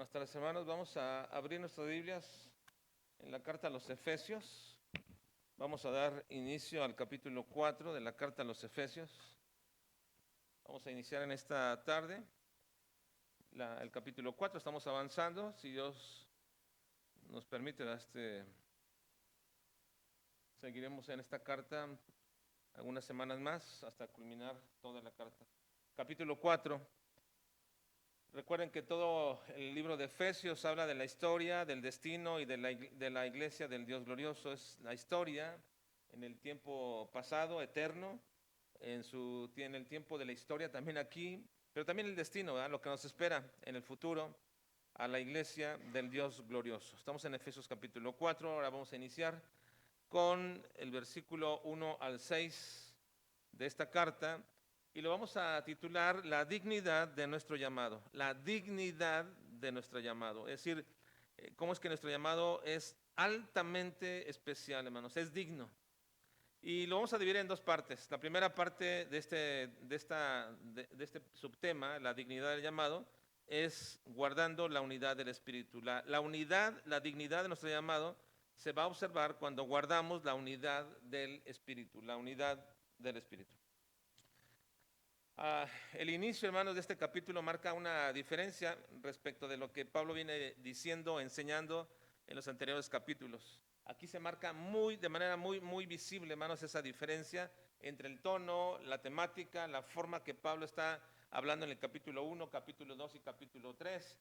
Buenas tardes, hermanos. Vamos a abrir nuestras Biblias en la carta a los Efesios. Vamos a dar inicio al capítulo 4 de la carta a los Efesios. Vamos a iniciar en esta tarde el capítulo 4. Estamos avanzando. Si Dios nos permite, seguiremos en esta carta algunas semanas más hasta culminar toda la carta. Capítulo 4. Recuerden que todo el libro de Efesios habla de la historia, del destino y de la iglesia del Dios glorioso. Es la historia en el tiempo pasado, eterno, en el tiempo de la historia también aquí, pero también el destino, ¿verdad? Lo que nos espera en el futuro a la iglesia del Dios glorioso. Estamos en Efesios capítulo 4, ahora vamos a iniciar con el versículo 1 al 6 de esta carta. Y lo vamos a titular La dignidad de nuestro llamado. La dignidad de nuestro llamado. Es decir, cómo es que nuestro llamado es altamente especial, hermanos. Es digno. Y lo vamos a dividir en dos partes. La primera parte de este subtema, la dignidad del llamado, es guardando la unidad del Espíritu. La dignidad de nuestro llamado se va a observar cuando guardamos la unidad del Espíritu. La unidad del Espíritu. El inicio, hermanos, de este capítulo marca una diferencia respecto de lo que Pablo viene diciendo, enseñando en los anteriores capítulos. Aquí se marca de manera muy visible, hermanos, esa diferencia entre el tono, la temática, la forma que Pablo está hablando en el capítulo 1, capítulo 2 y capítulo 3.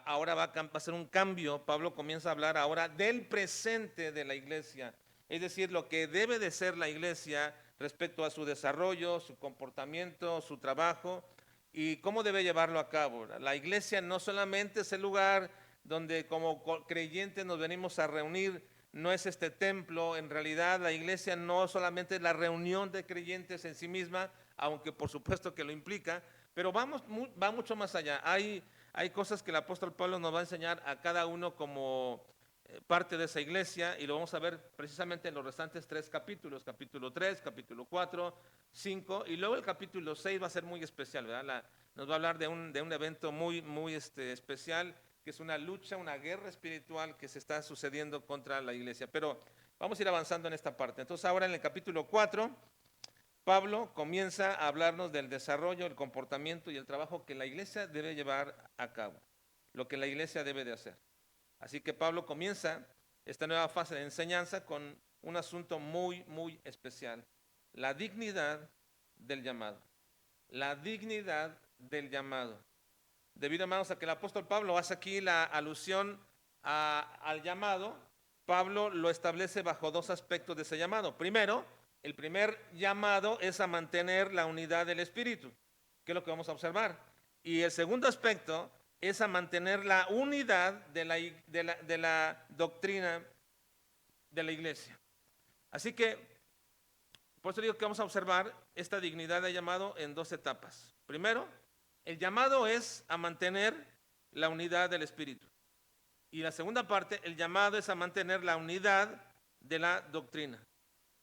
Ahora va a ser un cambio. Pablo comienza a hablar ahora del presente de la iglesia, es decir, lo que debe de ser la iglesia respecto a su desarrollo, su comportamiento, su trabajo y cómo debe llevarlo a cabo. La iglesia no solamente es el lugar donde como creyentes nos venimos a reunir, no es este templo. En realidad la iglesia no solamente es la reunión de creyentes en sí misma, aunque por supuesto que lo implica, pero va mucho más allá. Hay cosas que el apóstol Pablo nos va a enseñar a cada uno como parte de esa iglesia, y lo vamos a ver precisamente en los restantes tres capítulos, capítulo 3, capítulo 4, 5, y luego el capítulo 6 va a ser muy especial, ¿verdad? Nos va a hablar de un evento muy especial, que es una lucha, una guerra espiritual que se está sucediendo contra la iglesia. Pero vamos a ir avanzando en esta parte. Entonces ahora en el capítulo 4, Pablo comienza a hablarnos del desarrollo, el comportamiento y el trabajo que la iglesia debe llevar a cabo, lo que la iglesia debe de hacer. Así que Pablo comienza esta nueva fase de enseñanza con un asunto muy especial. La dignidad del llamado. La dignidad del llamado. Debido, hermanos, a que el apóstol Pablo hace aquí la alusión al llamado, Pablo lo establece bajo dos aspectos de ese llamado. Primero, el primer llamado es a mantener la unidad del Espíritu, que es lo que vamos a observar. Y el segundo aspecto es a mantener la unidad de la doctrina de la iglesia. Así que, por eso digo que vamos a observar esta dignidad de llamado en dos etapas. Primero, el llamado es a mantener la unidad del Espíritu. Y la segunda parte, el llamado es a mantener la unidad de la doctrina.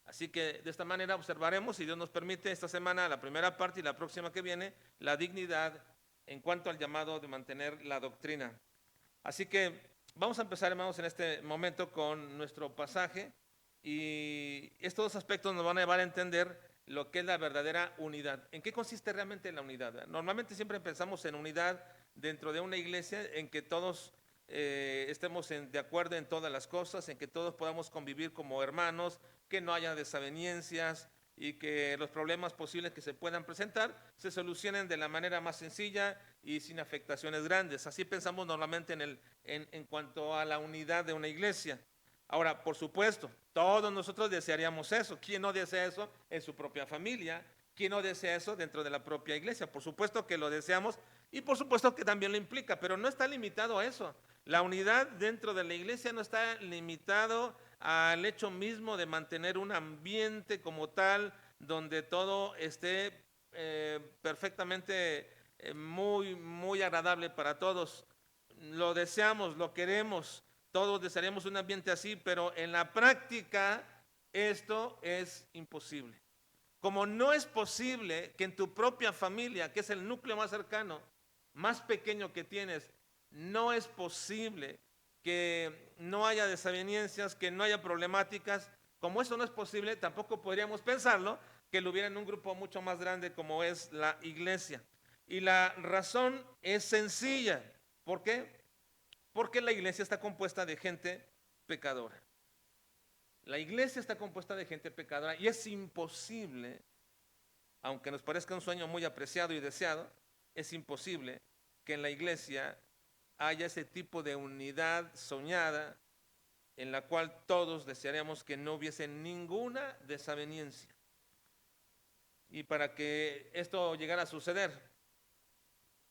Así que de esta manera observaremos, si Dios nos permite, esta semana, la primera parte y la próxima que viene, la dignidad en cuanto al llamado de mantener la doctrina. Así que vamos a empezar, hermanos, en este momento con nuestro pasaje, y estos dos aspectos nos van a llevar a entender lo que es la verdadera unidad. ¿En qué consiste realmente la unidad? Normalmente siempre pensamos en unidad dentro de una iglesia en que todos estemos de acuerdo en todas las cosas, en que todos podamos convivir como hermanos, que no haya desavenencias y que los problemas posibles que se puedan presentar se solucionen de la manera más sencilla y sin afectaciones grandes. Así pensamos normalmente en cuanto a la unidad de una iglesia. Ahora, por supuesto, todos nosotros desearíamos eso. ¿Quién no desea eso en su propia familia? ¿Quién no desea eso dentro de la propia iglesia? Por supuesto que lo deseamos y por supuesto que también lo implica, pero no está limitado a eso. La unidad dentro de la iglesia no está limitado al hecho mismo de mantener un ambiente como tal donde todo esté perfectamente muy agradable para todos. Lo deseamos, lo queremos, todos desearíamos un ambiente así, pero en la práctica esto es imposible. Como no es posible que en tu propia familia, que es el núcleo más cercano, más pequeño que tienes, No es posible que no haya desavenencias, que no haya problemáticas. Como eso no es posible, tampoco podríamos pensarlo que lo hubiera en un grupo mucho más grande como es la iglesia. Y la razón es sencilla. ¿Por qué? Porque la iglesia está compuesta de gente pecadora. La iglesia está compuesta de gente pecadora y es imposible, aunque nos parezca un sueño muy apreciado y deseado, es imposible que en la iglesia haya ese tipo de unidad soñada en la cual todos desearíamos que no hubiese ninguna desaveniencia. Y para que esto llegara a suceder,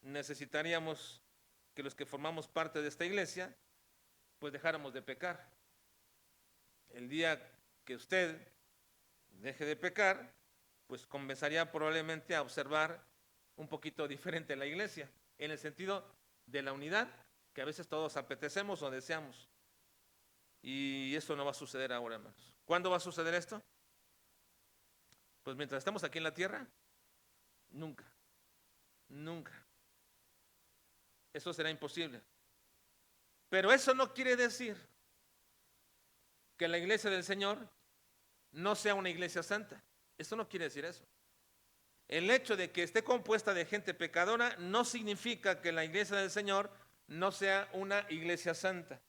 necesitaríamos que los que formamos parte de esta iglesia, pues dejáramos de pecar. El día que usted deje de pecar, pues comenzaría probablemente a observar un poquito diferente la iglesia, en el sentido de la unidad que a veces todos apetecemos o deseamos. Y eso no va a suceder ahora, hermanos. ¿Cuándo va a suceder esto? Pues mientras estamos aquí en la tierra, nunca, nunca. Eso será imposible. Pero eso no quiere decir que la iglesia del Señor no sea una iglesia santa. Eso no quiere decir eso. El hecho de que esté compuesta de gente pecadora no significa que la iglesia del Señor no sea una iglesia santa.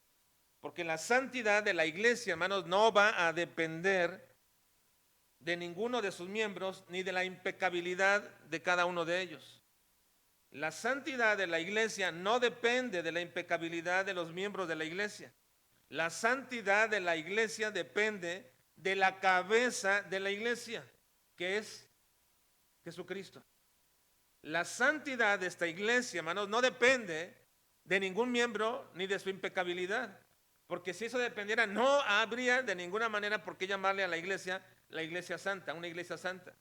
Porque la santidad de la iglesia, hermanos, no va a depender de ninguno de sus miembros ni de la impecabilidad de cada uno de ellos. La santidad de la iglesia no depende de la impecabilidad de los miembros de la iglesia. La santidad de la iglesia depende de la cabeza de la iglesia, que es Jesucristo. La santidad de esta iglesia, hermanos, no depende de ningún miembro ni de su impecabilidad. Porque si eso dependiera, no habría de ninguna manera por qué llamarle a la iglesia santa, una iglesia santa.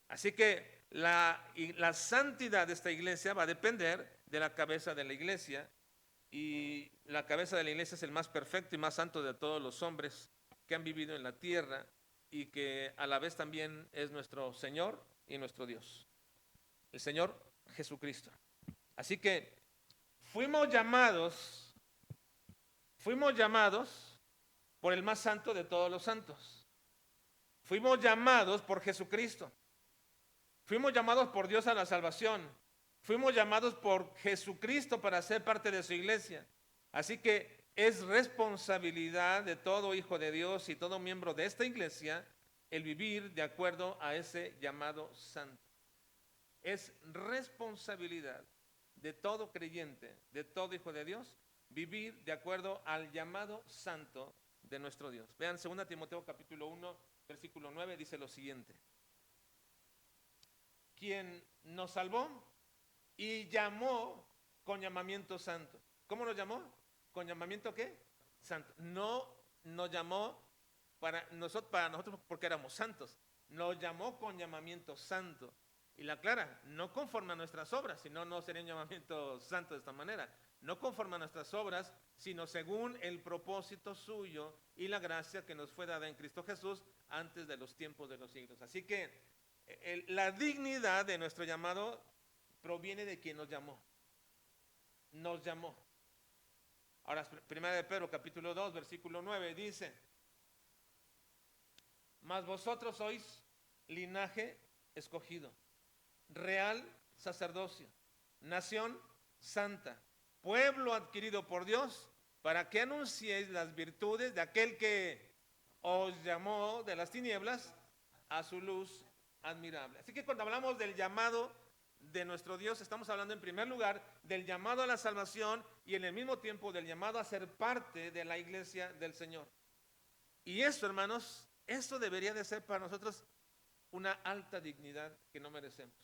Así que la santidad de esta iglesia va a depender de la cabeza de la iglesia. Y la cabeza de la iglesia es el más perfecto y más santo de todos los hombres que han vivido en la tierra y que a la vez también es nuestro Señor y nuestro Dios, el Señor Jesucristo. Así que fuimos llamados por el más santo de todos los santos. Fuimos llamados por Jesucristo. Fuimos llamados por Dios a la salvación. Fuimos llamados por Jesucristo para ser parte de su iglesia. Así que es responsabilidad de todo hijo de Dios y todo miembro de esta iglesia el vivir de acuerdo a ese llamado santo. Es responsabilidad de todo creyente, de todo hijo de Dios, vivir de acuerdo al llamado santo de nuestro Dios. Vean 2 Timoteo capítulo 1, versículo 9, dice lo siguiente. Quien nos salvó y llamó con llamamiento santo. ¿Cómo nos llamó? ¿Con llamamiento qué? Santo. No nos llamó para nosotros porque éramos santos. Nos llamó con llamamiento santo. Y la aclara, no conforme a nuestras obras, sino no sería un llamamiento santo de esta manera. No conforme a nuestras obras, sino según el propósito suyo y la gracia que nos fue dada en Cristo Jesús antes de los tiempos de los siglos. Así que la dignidad de nuestro llamado proviene de quien nos llamó. Nos llamó. Ahora, 1 de Pedro capítulo 2, versículo 9 dice: mas vosotros sois linaje escogido, real sacerdocio, nación santa, pueblo adquirido por Dios, para que anunciéis las virtudes de aquel que os llamó de las tinieblas a su luz admirable. Así que cuando hablamos del llamado de nuestro Dios, estamos hablando en primer lugar del llamado a la salvación y en el mismo tiempo del llamado a ser parte de la iglesia del Señor. Y eso, hermanos, eso debería de ser para nosotros una alta dignidad que no merecemos.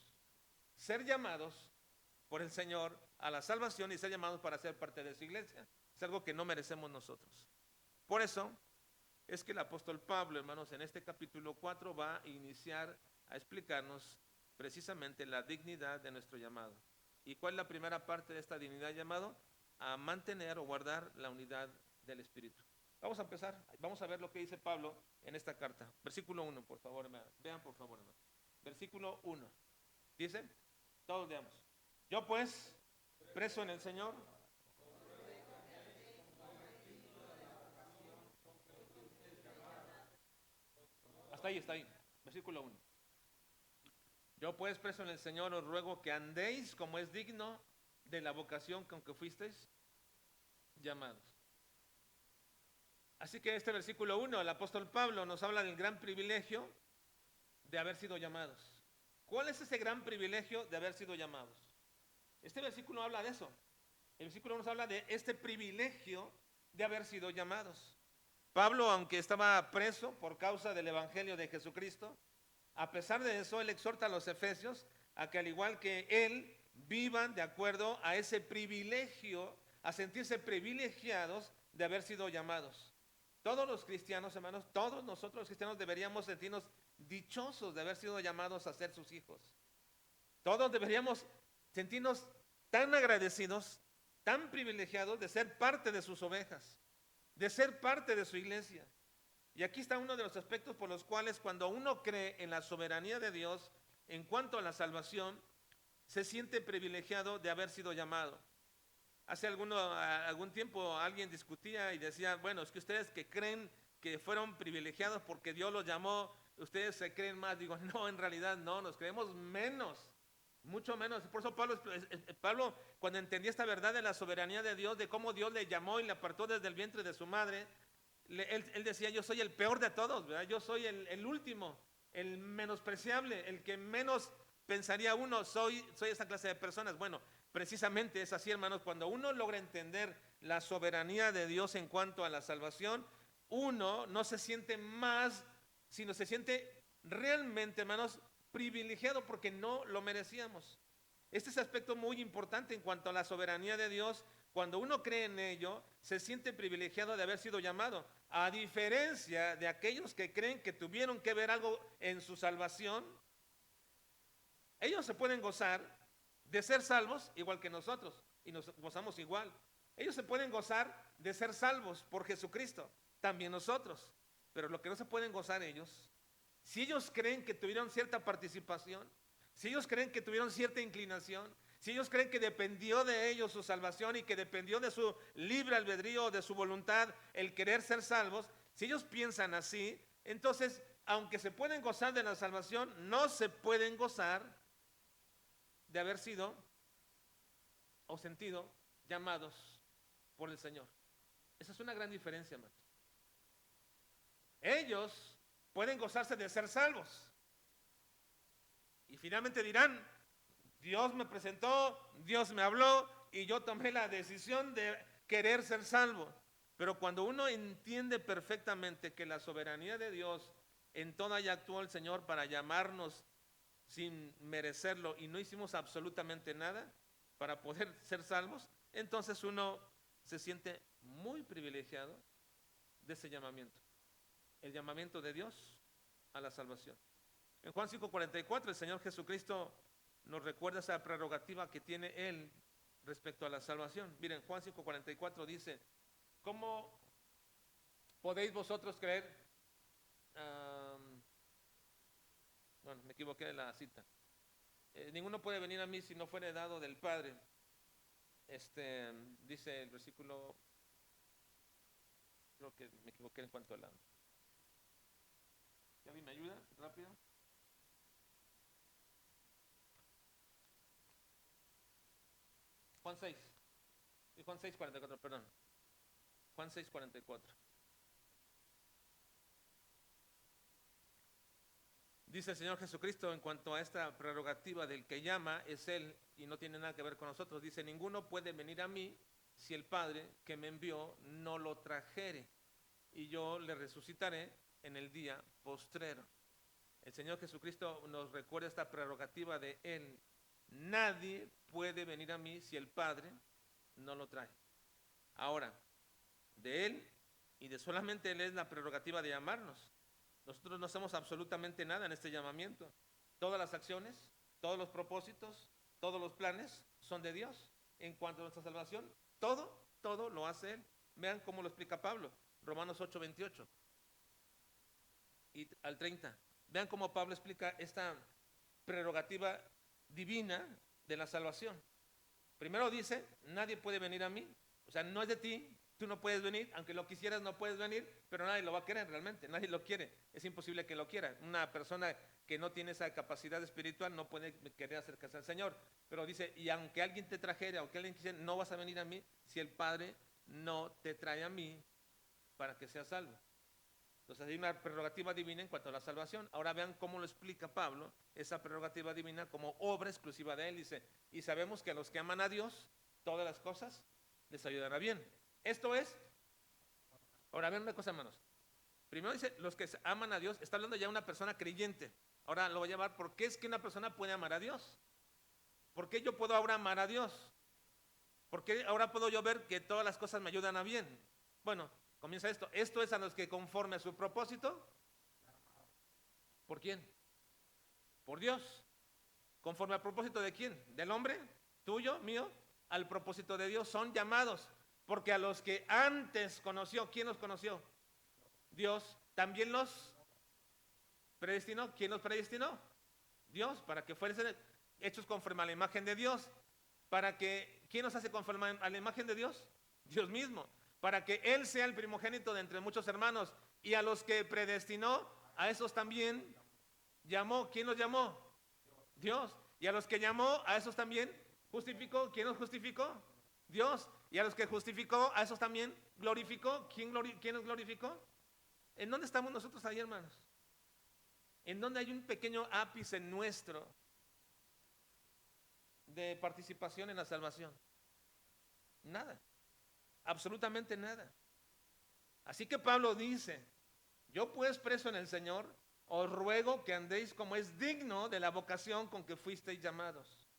Ser llamados por el Señor a la salvación y ser llamados para ser parte de su iglesia es algo que no merecemos nosotros. Por eso es que el apóstol Pablo, hermanos, en este capítulo 4 va a iniciar a explicarnos precisamente la dignidad de nuestro llamado. ¿Y cuál es la primera parte de esta dignidad llamado? A mantener o guardar la unidad del Espíritu. Vamos a empezar, vamos a ver lo que dice Pablo en esta carta. Versículo 1, por favor, vean por favor, hermano. Versículo 1, dice, todos leamos. Yo pues, preso en el Señor, está ahí. Versículo 1. Yo pues, preso en el Señor, os ruego que andéis como es digno de la vocación con que fuisteis llamados. Así que este versículo 1, el apóstol Pablo nos habla del gran privilegio de haber sido llamados. ¿Cuál es ese gran privilegio de haber sido llamados? Este versículo habla de eso. El versículo nos habla de este privilegio de haber sido llamados. Pablo, aunque estaba preso por causa del evangelio de Jesucristo, a pesar de eso, él exhorta a los efesios a que al igual que él, vivan de acuerdo a ese privilegio, a sentirse privilegiados de haber sido llamados. Todos los cristianos, hermanos, todos nosotros los cristianos deberíamos sentirnos dichosos de haber sido llamados a ser sus hijos. Todos deberíamos sentirnos tan agradecidos, tan privilegiados de ser parte de sus ovejas, de ser parte de su iglesia. Y aquí está uno de los aspectos por los cuales cuando uno cree en la soberanía de Dios en cuanto a la salvación, se siente privilegiado de haber sido llamado. Hace algún tiempo alguien discutía y decía, bueno, es que ustedes que creen que fueron privilegiados porque Dios los llamó, ustedes se creen más. Digo, no, en realidad no, nos creemos menos, mucho menos. Por eso Pablo, cuando entendía esta verdad de la soberanía de Dios, de cómo Dios le llamó y le apartó desde el vientre de su madre, él decía, yo soy el peor de todos, ¿verdad? Yo soy el último, el menospreciable, el que menos pensaría uno, soy esa clase de personas. Bueno, precisamente es así, hermanos, cuando uno logra entender la soberanía de Dios en cuanto a la salvación, uno no se siente más, sino se siente realmente, hermanos, privilegiado porque no lo merecíamos. Este es aspecto muy importante en cuanto a la soberanía de Dios. Cuando uno cree en ello, se siente privilegiado de haber sido llamado, a diferencia de aquellos que creen que tuvieron que ver algo en su salvación. Ellos se pueden gozar de ser salvos igual que nosotros, y nos gozamos igual. Ellos se pueden gozar de ser salvos por Jesucristo, también nosotros. Pero lo que no se pueden gozar ellos, si ellos creen que tuvieron cierta participación, si ellos creen que tuvieron cierta inclinación, si ellos creen que dependió de ellos su salvación y que dependió de su libre albedrío, de su voluntad, el querer ser salvos, si ellos piensan así, entonces, aunque se pueden gozar de la salvación, no se pueden gozar de haber sido o sentido llamados por el Señor. Esa es una gran diferencia, hermanos. Ellos pueden gozarse de ser salvos y finalmente dirán, Dios me presentó, Dios me habló y yo tomé la decisión de querer ser salvo. Pero cuando uno entiende perfectamente que la soberanía de Dios en toda ella actuó el Señor para llamarnos sin merecerlo y no hicimos absolutamente nada para poder ser salvos, entonces uno se siente muy privilegiado de ese llamamiento, el llamamiento de Dios a la salvación. En Juan 5:44 el Señor Jesucristo nos recuerda esa prerrogativa que tiene Él respecto a la salvación. Miren, Juan 5:44 dice, ¿cómo podéis vosotros creer? Bueno, me equivoqué de la cita. Ninguno puede venir a mí si no fuere dado del Padre. Dice el versículo, creo que me equivoqué en cuanto a la... ¿Alguien me ayuda? Rápido. Juan 6. Y Juan 6:44, perdón. Juan 6:44. Dice el Señor Jesucristo en cuanto a esta prerrogativa del que llama, es Él y no tiene nada que ver con nosotros. Dice, ninguno puede venir a mí si el Padre que me envió no lo trajere, y yo le resucitaré en el día postrero. El Señor Jesucristo nos recuerda esta prerrogativa de Él. Nadie puede venir a mí si el Padre no lo trae. Ahora, de Él y de solamente Él es la prerrogativa de llamarnos. Nosotros no hacemos absolutamente nada en este llamamiento. Todas las acciones, todos los propósitos, todos los planes son de Dios. En cuanto a nuestra salvación, todo lo hace Él. Vean cómo lo explica Pablo, Romanos 8:28 y al 30. Vean cómo Pablo explica esta prerrogativa divina de la salvación. Primero dice, nadie puede venir a mí, o sea, no es de ti, Tú no puedes venir, aunque lo quisieras no puedes venir, pero nadie lo va a querer realmente, nadie lo quiere. Es imposible que lo quiera. Una persona que no tiene esa capacidad espiritual no puede querer acercarse al Señor. Pero dice, y aunque alguien te trajera, aunque alguien quisiera, no vas a venir a mí si el Padre no te trae a mí para que seas salvo. Entonces hay una prerrogativa divina en cuanto a la salvación. Ahora vean cómo lo explica Pablo, esa prerrogativa divina como obra exclusiva de él. Dice, y sabemos que a los que aman a Dios, todas las cosas les ayudarán a bien. Esto es, ahora vean una cosa, hermanos. Primero dice, los que aman a Dios, está hablando ya de una persona creyente. Ahora lo voy a llevar, ¿por qué es que una persona puede amar a Dios? ¿Por qué yo puedo ahora amar a Dios? ¿Por qué ahora puedo yo ver que todas las cosas me ayudan a bien? Bueno, comienza esto. Esto es a los que conforme a su propósito. ¿Por quién? Por Dios. ¿Conforme al propósito de quién? ¿Del hombre? ¿Tuyo? ¿Mío? Al propósito de Dios son llamados. Porque a los que antes conoció, ¿quién los conoció? Dios. También los predestinó. ¿Quién los predestinó? Dios, para que fuesen hechos conforme a la imagen de Dios. Para que, ¿quién nos hace conforme a la imagen de Dios? Dios mismo. Para que Él sea el primogénito de entre muchos hermanos. Y a los que predestinó, a esos también llamó. ¿Quién los llamó? Dios. Y a los que llamó, a esos también justificó. ¿Quién los justificó? Dios. Y a los que justificó, a esos también glorificó. ¿Quién los glorificó? ¿En dónde estamos nosotros ahí, hermanos? ¿En dónde hay un pequeño ápice nuestro de participación en la salvación? Nada. Absolutamente nada. Así que Pablo dice, yo pues preso en el Señor, os ruego que andéis como es digno de la vocación con que fuisteis llamados.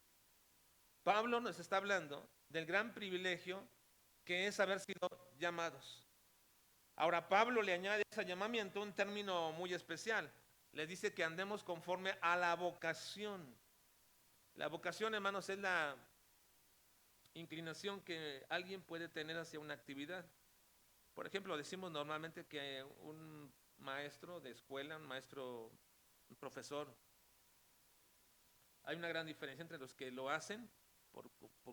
Pablo nos está hablando del gran privilegio que es haber sido llamados. Ahora Pablo le añade a ese llamamiento un término muy especial. Le dice que andemos conforme a la vocación. La vocación, hermanos, es la inclinación que alguien puede tener hacia una actividad. Por ejemplo, decimos normalmente que un maestro de escuela, un profesor, hay una gran diferencia entre los que lo hacen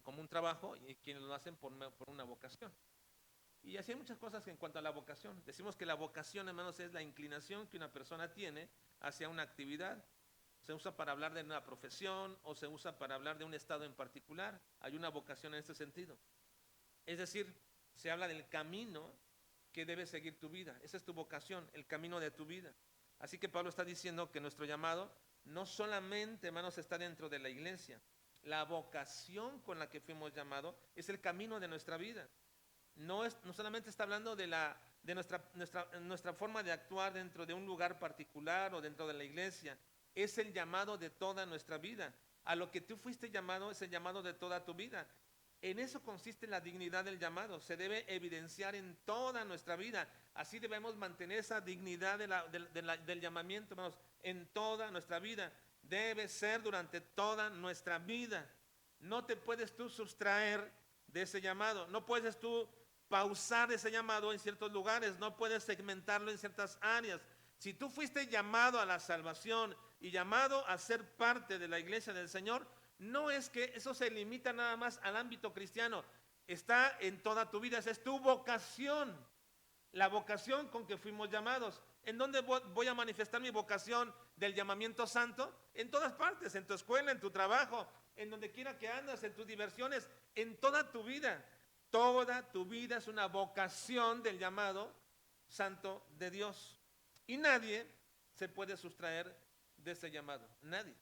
como un trabajo y quienes lo hacen por una vocación. Y así hay muchas cosas en cuanto a la vocación. Decimos que la vocación, hermanos, es la inclinación que una persona tiene hacia una actividad. Se usa para hablar de una profesión o se usa para hablar de un estado en particular. Hay una vocación en este sentido. Es decir, se habla del camino que debe seguir tu vida. Esa es tu vocación, el camino de tu vida. Así que Pablo está diciendo que nuestro llamado no solamente, hermanos, está dentro de la iglesia. La vocación con la que fuimos llamados es el camino de nuestra vida. No solamente está hablando de nuestra forma de actuar dentro de un lugar particular o dentro de la iglesia. Es el llamado de toda nuestra vida. A lo que tú fuiste llamado es el llamado de toda tu vida. En eso consiste la dignidad del llamado. Se debe evidenciar en toda nuestra vida. Así debemos mantener esa dignidad del llamamiento, hermanos, en toda nuestra vida. Debe ser durante toda nuestra vida. No te puedes tú sustraer de ese llamado. No puedes tú pausar ese llamado en ciertos lugares. No puedes segmentarlo en ciertas áreas. Si tú fuiste llamado a la salvación y llamado a ser parte de la iglesia del Señor, no es que eso se limita nada más al ámbito cristiano. Está en toda tu vida. Esa es tu vocación. La vocación con que fuimos llamados. ¿En dónde voy a manifestar mi vocación del llamamiento santo? En todas partes, en tu escuela, en tu trabajo, en donde quiera que andas, en tus diversiones, en toda tu vida. Toda tu vida es una vocación del llamado santo de Dios. Y nadie se puede sustraer de ese llamado. Nadie.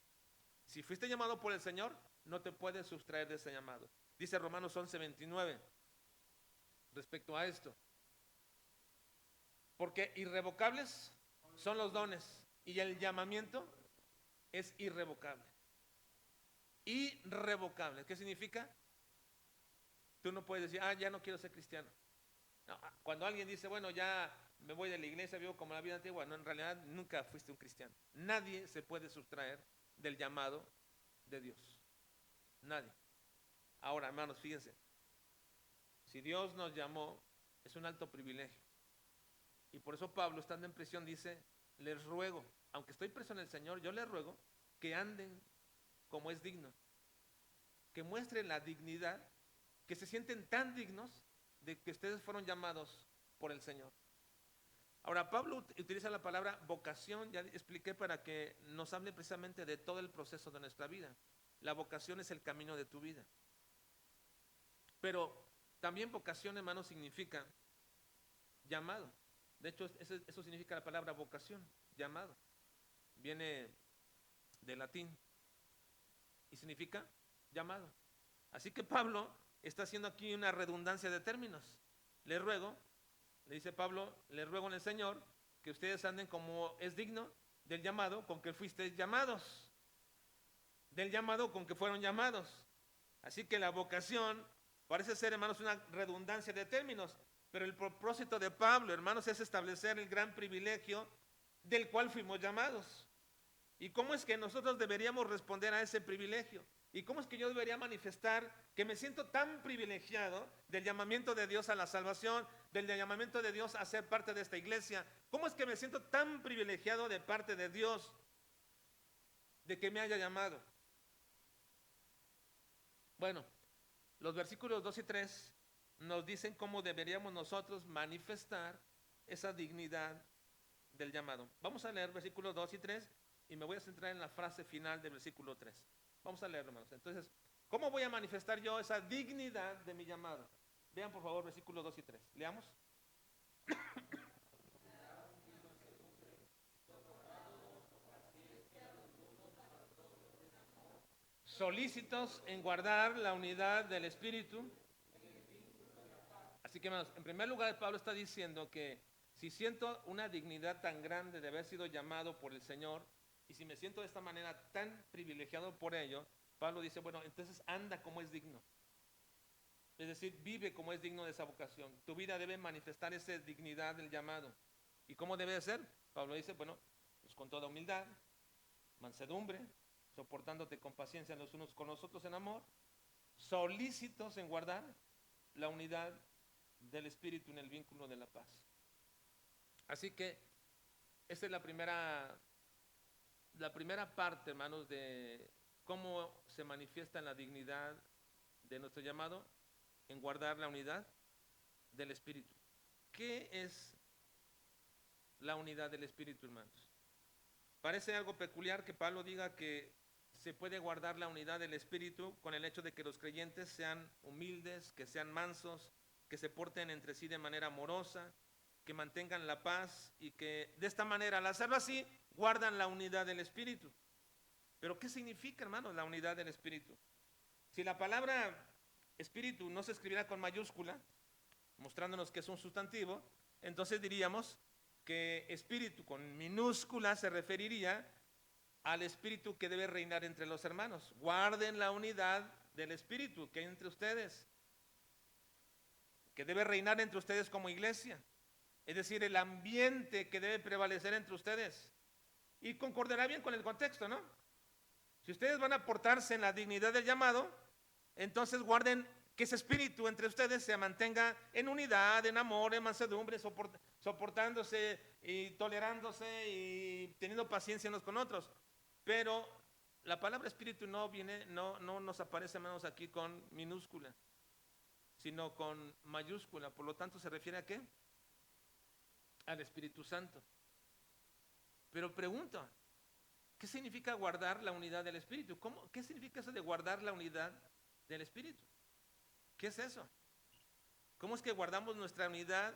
Si fuiste llamado por el Señor, no te puedes sustraer de ese llamado. Dice Romanos 11:29 respecto a esto. Porque irrevocables son los dones y el llamamiento es irrevocable. Irrevocable. ¿Qué significa? Tú no puedes decir, ya no quiero ser cristiano. No, cuando alguien dice, bueno, ya me voy de la iglesia, vivo como la vida antigua, no, en realidad nunca fuiste un cristiano. Nadie se puede sustraer del llamado de Dios. Nadie. Ahora, hermanos, fíjense. Si Dios nos llamó, es un alto privilegio. Y por eso Pablo, estando en prisión, dice, les ruego, aunque estoy preso en el Señor, yo les ruego que anden como es digno. Que muestren la dignidad, que se sienten tan dignos de que ustedes fueron llamados por el Señor. Ahora, Pablo utiliza la palabra vocación, ya expliqué, para que nos hable precisamente de todo el proceso de nuestra vida. La vocación es el camino de tu vida. Pero también vocación, hermano, significa llamado. De hecho, eso significa la palabra vocación, llamado. Viene del latín y significa llamado. Así que Pablo está haciendo aquí una redundancia de términos. Le ruego, le dice Pablo, le ruego en el Señor que ustedes anden como es digno del llamado con que fuisteis llamados. Del llamado con que fueron llamados. Así que la vocación parece ser, hermanos, una redundancia de términos, pero el propósito de Pablo, hermanos, es establecer el gran privilegio del cual fuimos llamados. ¿Y cómo es que nosotros deberíamos responder a ese privilegio? ¿Y cómo es que yo debería manifestar que me siento tan privilegiado del llamamiento de Dios a la salvación, del llamamiento de Dios a ser parte de esta iglesia? ¿Cómo es que me siento tan privilegiado de parte de Dios de que me haya llamado? Bueno, los versículos 2 y 3 nos dicen cómo deberíamos nosotros manifestar esa dignidad del llamado. Vamos a leer versículos 2 y 3 y me voy a centrar en la frase final del versículo 3. Vamos a leerlo, hermanos. Entonces, ¿cómo voy a manifestar yo esa dignidad de mi llamado? Vean, por favor, versículos 2 y 3. Leamos. Solícitos en guardar la unidad del Espíritu. Así que, hermanos, en primer lugar, Pablo está diciendo que si siento una dignidad tan grande de haber sido llamado por el Señor, y si me siento de esta manera tan privilegiado por ello, Pablo dice, bueno, entonces anda como es digno. Es decir, vive como es digno de esa vocación. Tu vida debe manifestar esa dignidad del llamado. ¿Y cómo debe de ser? Pablo dice, bueno, pues con toda humildad, mansedumbre, soportándote con paciencia los unos con los otros en amor, solícitos en guardar la unidad del Espíritu en el vínculo de la paz. Así que esta es la primera parte, hermanos, de cómo se manifiesta la dignidad de nuestro llamado en guardar la unidad del Espíritu. ¿Qué es la unidad del Espíritu, hermanos? Parece algo peculiar que Pablo diga que se puede guardar la unidad del Espíritu con el hecho de que los creyentes sean humildes, que sean mansos, que se porten entre sí de manera amorosa, que mantengan la paz y que de esta manera, al hacerlo así, guardan la unidad del Espíritu. Pero ¿qué significa, hermanos, la unidad del Espíritu? Si la palabra Espíritu no se escribiera con mayúscula, mostrándonos que es un sustantivo, entonces diríamos que Espíritu con minúscula se referiría al Espíritu que debe reinar entre los hermanos. Guarden la unidad del Espíritu que hay entre ustedes, que debe reinar entre ustedes como iglesia. Es decir, el ambiente que debe prevalecer entre ustedes. Y concordará bien con el contexto, ¿no? Si ustedes van a portarse en la dignidad del llamado, entonces guarden que ese espíritu entre ustedes se mantenga en unidad, en amor, en mansedumbre, soportándose y tolerándose y teniendo paciencia unos con otros. Pero la palabra espíritu no nos aparece, hermanos, aquí con minúscula, sino con mayúscula. Por lo tanto, ¿se refiere a qué? Al Espíritu Santo. Pero pregunto, ¿qué significa guardar la unidad del Espíritu? ¿Qué significa eso de guardar la unidad del Espíritu? ¿Qué es eso? ¿Cómo es que guardamos nuestra unidad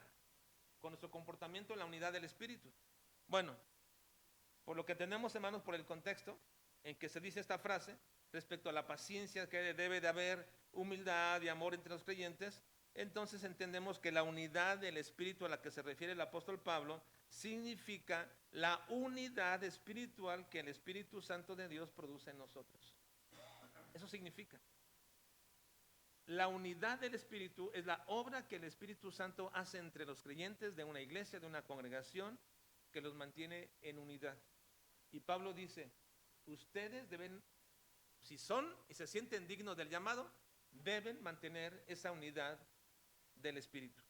con nuestro comportamiento en la unidad del Espíritu? Bueno, por lo que tenemos, hermanos, por el contexto en que se dice esta frase, respecto a la paciencia que debe de haber, humildad y amor entre los creyentes, entonces entendemos que la unidad del Espíritu a la que se refiere el apóstol Pablo significa la unidad espiritual que el Espíritu Santo de Dios produce en nosotros. Eso significa. La unidad del Espíritu es la obra que el Espíritu Santo hace entre los creyentes de una iglesia, de una congregación, que los mantiene en unidad. Y Pablo dice, ustedes deben, si son y se sienten dignos del llamado, deben mantener esa unidad del Espíritu.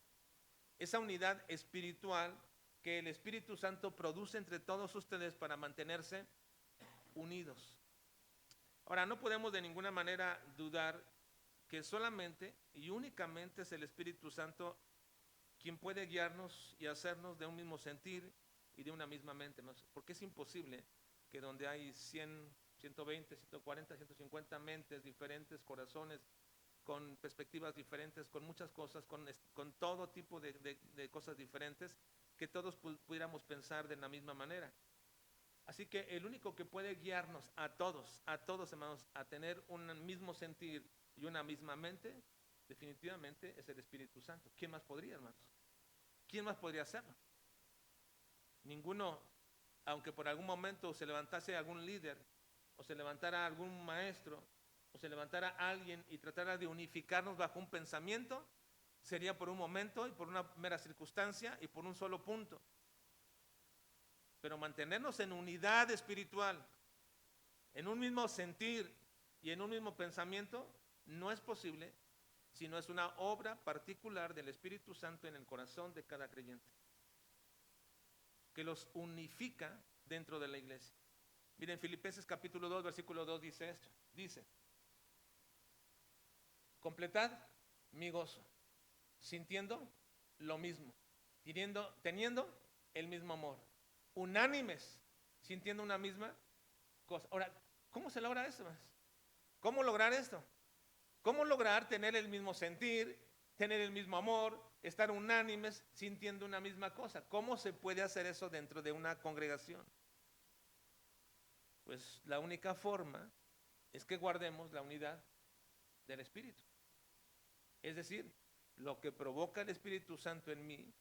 Esa unidad espiritual que el Espíritu Santo produce entre todos ustedes para mantenerse unidos. Ahora, no podemos de ninguna manera dudar que solamente y únicamente es el Espíritu Santo quien puede guiarnos y hacernos de un mismo sentir y de una misma mente, hermanos. Porque es imposible que donde hay 100, 120, 140, 150 mentes diferentes, corazones con perspectivas diferentes, con muchas cosas, con todo tipo de cosas diferentes, que todos pudiéramos pensar de la misma manera. Así que el único que puede guiarnos a todos hermanos, a tener un mismo sentir y una misma mente, definitivamente es el Espíritu Santo. ¿Quién más podría, hermanos? ¿Quién más podría hacerlo? Ninguno, aunque por algún momento se levantase algún líder, o se levantara algún maestro, o se levantara alguien y tratara de unificarnos bajo un pensamiento, sería por un momento y por una mera circunstancia y por un solo punto. Pero mantenernos en unidad espiritual, en un mismo sentir y en un mismo pensamiento, no es posible si no es una obra particular del Espíritu Santo en el corazón de cada creyente, que los unifica dentro de la iglesia. Miren, Filipenses capítulo 2, versículo 2 dice esto. Dice, completad mi gozo, sintiendo lo mismo, teniendo el mismo amor, unánimes, sintiendo una misma cosa. Ahora, ¿cómo se logra eso? ¿Cómo lograr esto? ¿Cómo lograr tener el mismo sentir, tener el mismo amor, estar unánimes, sintiendo una misma cosa? ¿Cómo se puede hacer eso dentro de una congregación? Pues la única forma es que guardemos la unidad del Espíritu. Es decir, lo que provoca el Espíritu Santo en mí,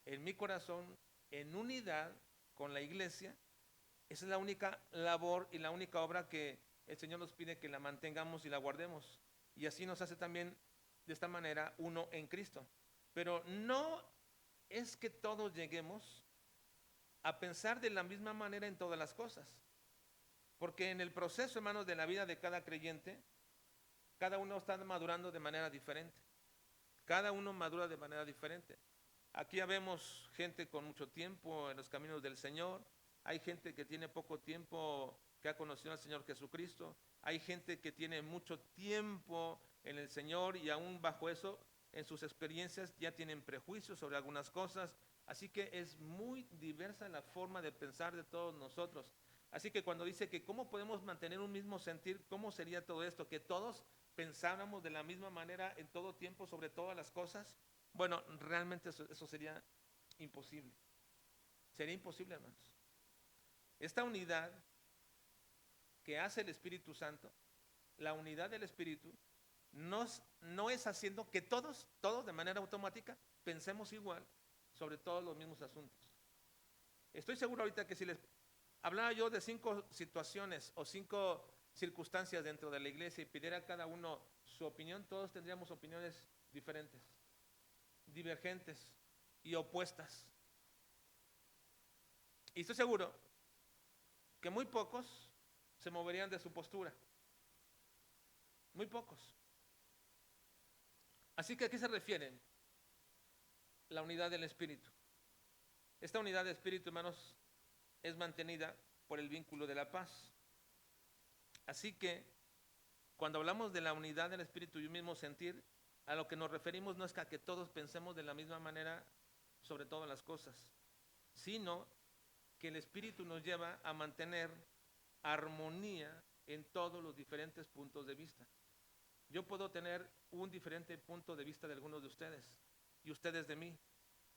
en mi corazón, en unidad con la iglesia, esa es la única labor y la única obra que el Señor nos pide que la mantengamos y la guardemos. Y así nos hace también de esta manera uno en Cristo. Pero no es que todos lleguemos a pensar de la misma manera en todas las cosas. Porque en el proceso, hermanos, de la vida de cada creyente, cada uno está madurando de manera diferente. Cada uno madura de manera diferente. Aquí ya vemos gente con mucho tiempo en los caminos del Señor. Hay gente que tiene poco tiempo que ha conocido al Señor Jesucristo. Hay gente que tiene mucho tiempo en el Señor y aún bajo eso, en sus experiencias ya tienen prejuicios sobre algunas cosas. Así que es muy diversa la forma de pensar de todos nosotros. Así que cuando dice que cómo podemos mantener un mismo sentir, ¿cómo sería todo esto? Que todos pensáramos de la misma manera en todo tiempo sobre todas las cosas. Bueno, realmente eso sería imposible. Sería imposible, hermanos. Esta unidad que hace el Espíritu Santo, la unidad del Espíritu, no es haciendo que todos de manera automática pensemos igual sobre todos los mismos asuntos. Estoy seguro ahorita que si les hablaba yo de 5 situaciones o 5 circunstancias dentro de la iglesia y pidiera a cada uno su opinión, todos tendríamos opiniones diferentes, divergentes y opuestas. Y estoy seguro que muy pocos se moverían de su postura. Muy pocos. Así que ¿a qué se refiere la unidad del Espíritu? Esta unidad del Espíritu, hermanos, es mantenida por el vínculo de la paz. Así que cuando hablamos de la unidad del Espíritu y un mismo sentir, a lo que nos referimos no es a que todos pensemos de la misma manera sobre todas las cosas, sino que el Espíritu nos lleva a mantener armonía en todos los diferentes puntos de vista. Yo puedo tener un diferente punto de vista de algunos de ustedes y ustedes de mí,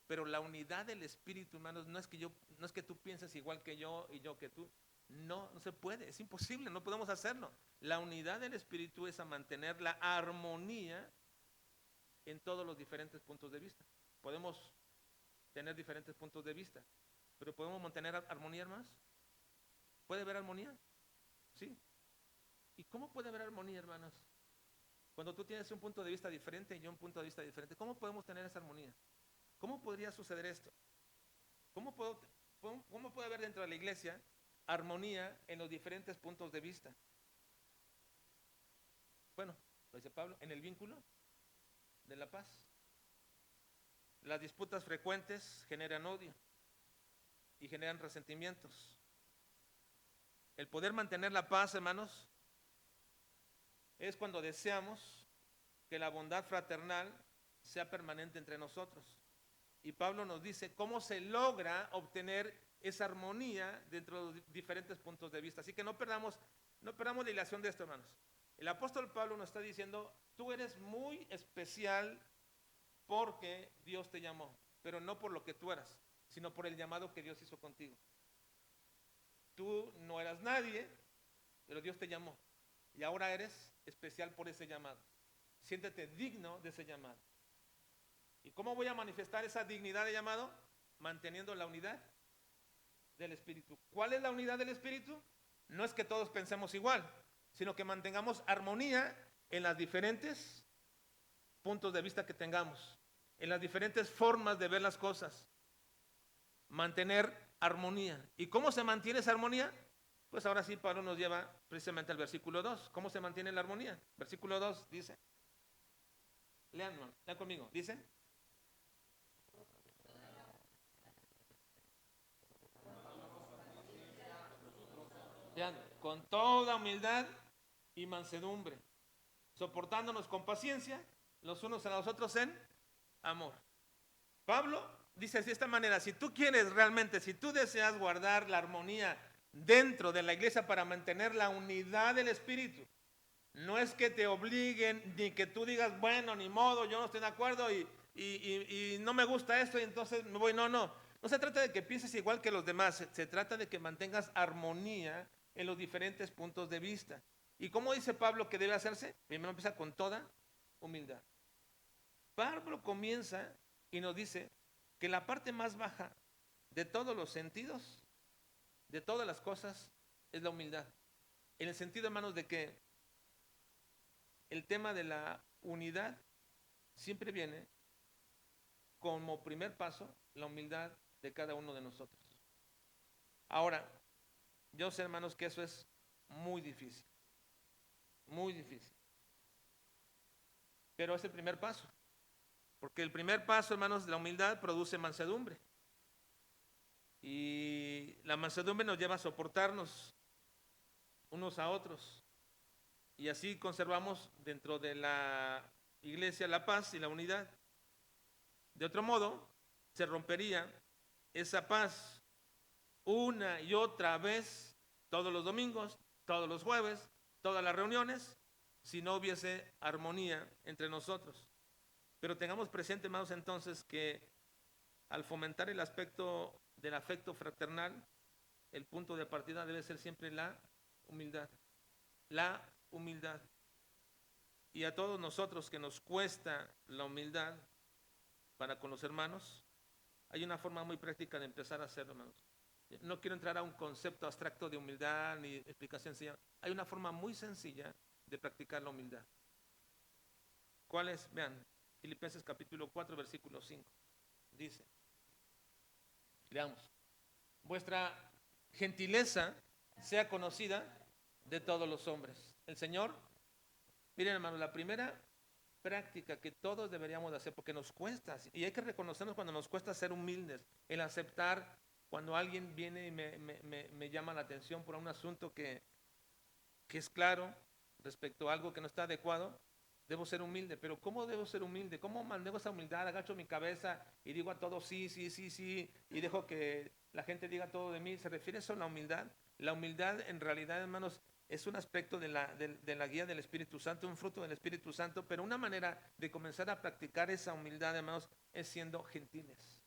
pero la unidad del Espíritu, hermanos, no es que tú pienses igual que yo y yo que tú. No se puede, es imposible, no podemos hacerlo. La unidad del Espíritu es a mantener la armonía en todos los diferentes puntos de vista. Podemos tener diferentes puntos de vista, pero ¿podemos mantener armonía, hermanos? ¿Puede haber armonía? Sí. ¿Y cómo puede haber armonía, hermanos? Cuando tú tienes un punto de vista diferente y yo un punto de vista diferente, ¿cómo podemos tener esa armonía? ¿Cómo podría suceder esto? ¿Cómo puede haber dentro de la iglesia armonía en los diferentes puntos de vista? Bueno, lo dice Pablo, en el vínculo de la paz. Las disputas frecuentes generan odio y generan resentimientos. El poder mantener la paz, hermanos, es cuando deseamos que la bondad fraternal sea permanente entre nosotros. Y Pablo nos dice cómo se logra obtener esa armonía dentro de los diferentes puntos de vista. Así que no perdamos la ilación de esto, hermanos. El apóstol Pablo nos está diciendo, tú eres muy especial porque Dios te llamó, pero no por lo que tú eras, sino por el llamado que Dios hizo contigo. Tú no eras nadie, pero Dios te llamó. Y ahora eres especial por ese llamado. Siéntete digno de ese llamado. ¿Y cómo voy a manifestar esa dignidad de llamado? Manteniendo la unidad del Espíritu. ¿Cuál es la unidad del Espíritu? No es que todos pensemos igual, sino que mantengamos armonía en las diferentes puntos de vista que tengamos, en las diferentes formas de ver las cosas. Mantener armonía. ¿Y cómo se mantiene esa armonía? Pues ahora sí Pablo nos lleva precisamente al versículo 2. ¿Cómo se mantiene la armonía? Versículo 2 dice, lean conmigo, dice, vean, con toda humildad y mansedumbre, soportándonos con paciencia los unos a los otros en amor. Pablo dice de esta manera, si tú quieres realmente, si tú deseas guardar la armonía dentro de la iglesia para mantener la unidad del Espíritu, no es que te obliguen, ni que tú digas, bueno, ni modo, yo no estoy de acuerdo y no me gusta esto y entonces me voy. No se trata de que pienses igual que los demás, se trata de que mantengas armonía en los diferentes puntos de vista. ¿Y cómo dice Pablo que debe hacerse? Primero empieza con toda humildad. Pablo comienza y nos dice que la parte más baja de todos los sentidos, de todas las cosas, es la humildad. En el sentido, hermanos, de que el tema de la unidad siempre viene como primer paso la humildad de cada uno de nosotros. Ahora, yo sé, hermanos, que eso es muy difícil, muy difícil. Pero es el primer paso. Porque el primer paso, hermanos, de la humildad produce mansedumbre. Y la mansedumbre nos lleva a soportarnos unos a otros. Y así conservamos dentro de la iglesia la paz y la unidad. De otro modo, se rompería esa paz una y otra vez, todos los domingos, todos los jueves, todas las reuniones, si no hubiese armonía entre nosotros. Pero tengamos presente, hermanos, entonces que al fomentar el aspecto del afecto fraternal, el punto de partida debe ser siempre la humildad. La humildad. Y a todos nosotros que nos cuesta la humildad para con los hermanos, hay una forma muy práctica de empezar a hacerlo, hermanos. No quiero entrar a un concepto abstracto de humildad ni explicación sencilla. Hay una forma muy sencilla de practicar la humildad. ¿Cuál es? Vean, Filipenses capítulo 4, versículo 5. Dice, leamos, vuestra gentileza sea conocida de todos los hombres. El Señor, miren, hermanos, la primera práctica que todos deberíamos de hacer, porque nos cuesta, y hay que reconocernos cuando nos cuesta ser humildes, el aceptar cuando alguien viene y me llama la atención por un asunto que es claro respecto a algo que no está adecuado. Debo ser humilde, pero ¿cómo debo ser humilde? ¿Cómo manejo esa humildad? Agacho mi cabeza y digo a todos sí, sí, sí, sí, y dejo que la gente diga todo de mí. ¿Se refiere eso a la humildad? La humildad en realidad, hermanos, es un aspecto de la guía del Espíritu Santo, un fruto del Espíritu Santo, pero una manera de comenzar a practicar esa humildad, hermanos, es siendo gentiles.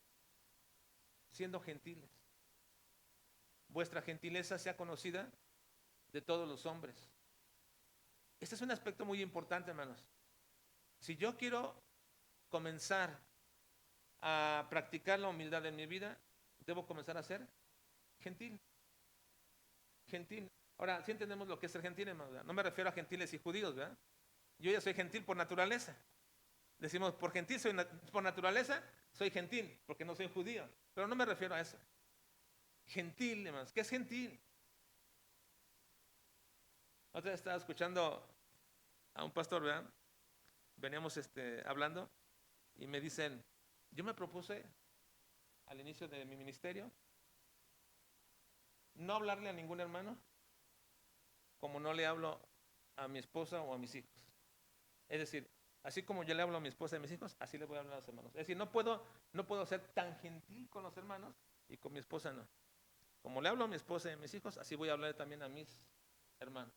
Siendo gentiles. Vuestra gentileza sea conocida de todos los hombres. Este es un aspecto muy importante, hermanos. Si yo quiero comenzar a practicar la humildad en mi vida, debo comenzar a ser gentil. Gentil. Ahora, sí entendemos lo que es ser gentil, hermanos, ¿verdad? No me refiero a gentiles y judíos, ¿verdad? Yo ya soy gentil por naturaleza. Decimos, por gentil por naturaleza, soy gentil, porque no soy judío. Pero no me refiero a eso. Gentil, hermanos. ¿Qué es gentil? Otra vez estaba escuchando a un pastor, ¿verdad? Veníamos hablando y me dicen, yo me propuse al inicio de mi ministerio no hablarle a ningún hermano como no le hablo a mi esposa o a mis hijos. Es decir, Así como yo le hablo a mi esposa y a mis hijos, así le voy a hablar a los hermanos. Es decir, no puedo ser tan gentil con los hermanos y con mi esposa no. Como le hablo a mi esposa y a mis hijos, así voy a hablar también a mis hermanos.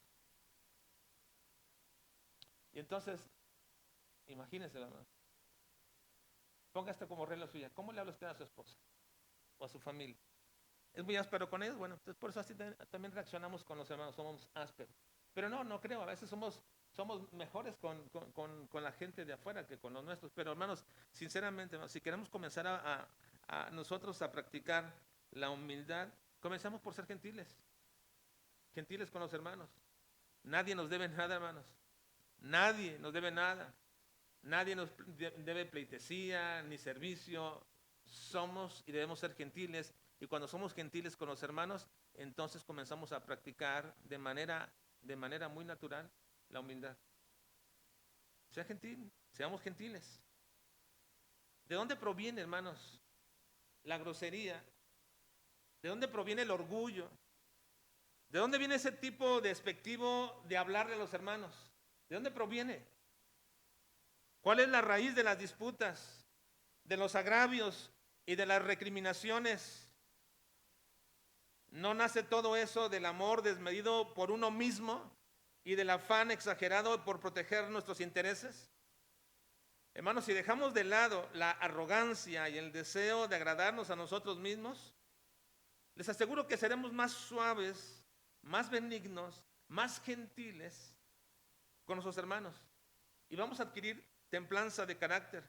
Y entonces, imagínense, hermano. Ponga esto como regla suya. ¿Cómo le habla usted a su esposa o a su familia? ¿Es muy áspero con ellos? Bueno, entonces por eso así también reaccionamos con los hermanos, somos ásperos. Pero no creo, a veces somos mejores con la gente de afuera que con los nuestros. Pero hermanos, sinceramente, hermanos, si queremos comenzar a nosotros a practicar la humildad, comenzamos por ser gentiles. Gentiles con los hermanos. Nadie nos debe nada, hermanos. Nadie nos debe nada. Nadie nos debe pleitesía ni servicio. Somos y debemos ser gentiles. Y cuando somos gentiles con los hermanos, entonces comenzamos a practicar de manera muy natural la humildad. Sea gentil, seamos gentiles. ¿De dónde proviene, hermanos, la grosería? ¿De dónde proviene el orgullo? ¿De dónde viene ese tipo despectivo de hablarle a los hermanos? ¿De dónde proviene? ¿Cuál es la raíz de las disputas, de los agravios y de las recriminaciones? ¿No nace todo eso del amor desmedido por uno mismo y del afán exagerado por proteger nuestros intereses? Hermanos, si dejamos de lado la arrogancia y el deseo de agradarnos a nosotros mismos, les aseguro que seremos más suaves, más benignos, más gentiles con nuestros hermanos. Y vamos a adquirir templanza de carácter.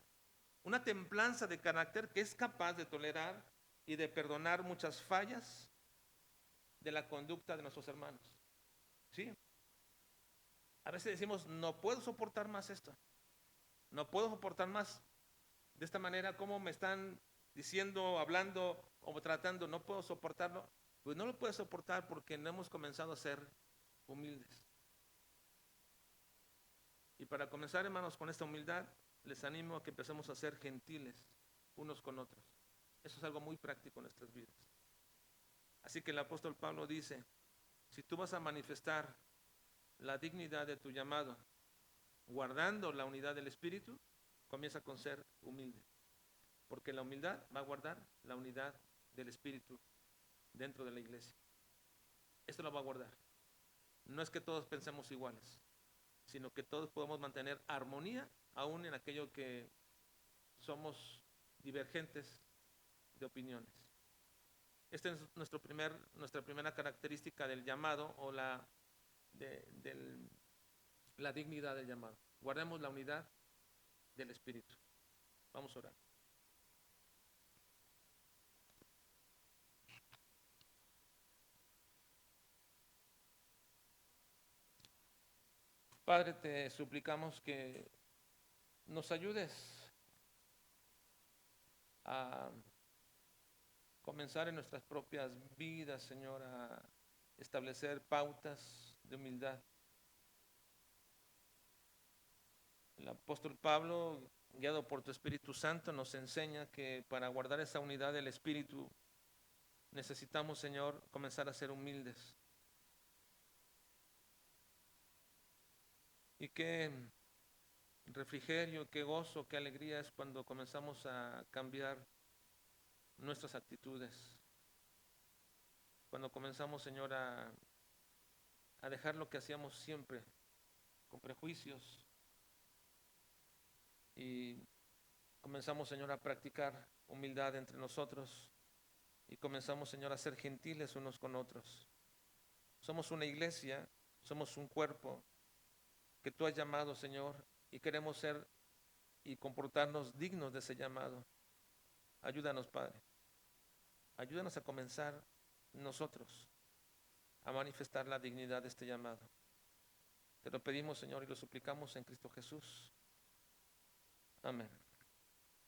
Una templanza de carácter que es capaz de tolerar y de perdonar muchas fallas de la conducta de nuestros hermanos. ¿Sí? A veces decimos, no puedo soportar más esto. No puedo soportar más de esta manera, como me están diciendo, hablando o tratando, no puedo soportarlo. Pues no lo puedo soportar porque no hemos comenzado a ser humildes. Y para comenzar, hermanos, con esta humildad, les animo a que empecemos a ser gentiles unos con otros. Eso es algo muy práctico en nuestras vidas. Así que el apóstol Pablo dice, si tú vas a manifestar la dignidad de tu llamado, guardando la unidad del Espíritu, comienza con ser humilde. Porque la humildad va a guardar la unidad del Espíritu dentro de la iglesia. Esto lo va a guardar. No es que todos pensemos iguales, sino que todos podemos mantener armonía aún en aquello que somos divergentes de opiniones. Esta es nuestra primera característica del llamado o la dignidad del llamado. Guardemos la unidad del Espíritu. Vamos a orar. Padre, te suplicamos que nos ayudes a comenzar en nuestras propias vidas, Señor, a establecer pautas de humildad. El apóstol Pablo, guiado por tu Espíritu Santo, nos enseña que para guardar esa unidad del Espíritu necesitamos, Señor, comenzar a ser humildes. Y qué refrigerio, qué gozo, qué alegría es cuando comenzamos a cambiar nuestras actitudes. Cuando comenzamos, Señor, a dejar lo que hacíamos siempre, con prejuicios. Y comenzamos, Señor, a practicar humildad entre nosotros. Y comenzamos, Señor, a ser gentiles unos con otros. Somos una iglesia, somos un cuerpo que tú has llamado, Señor, y queremos ser y comportarnos dignos de ese llamado. Ayúdanos, Padre. Ayúdanos a comenzar nosotros a manifestar la dignidad de este llamado. Te lo pedimos, Señor, y lo suplicamos en Cristo Jesús. Amén.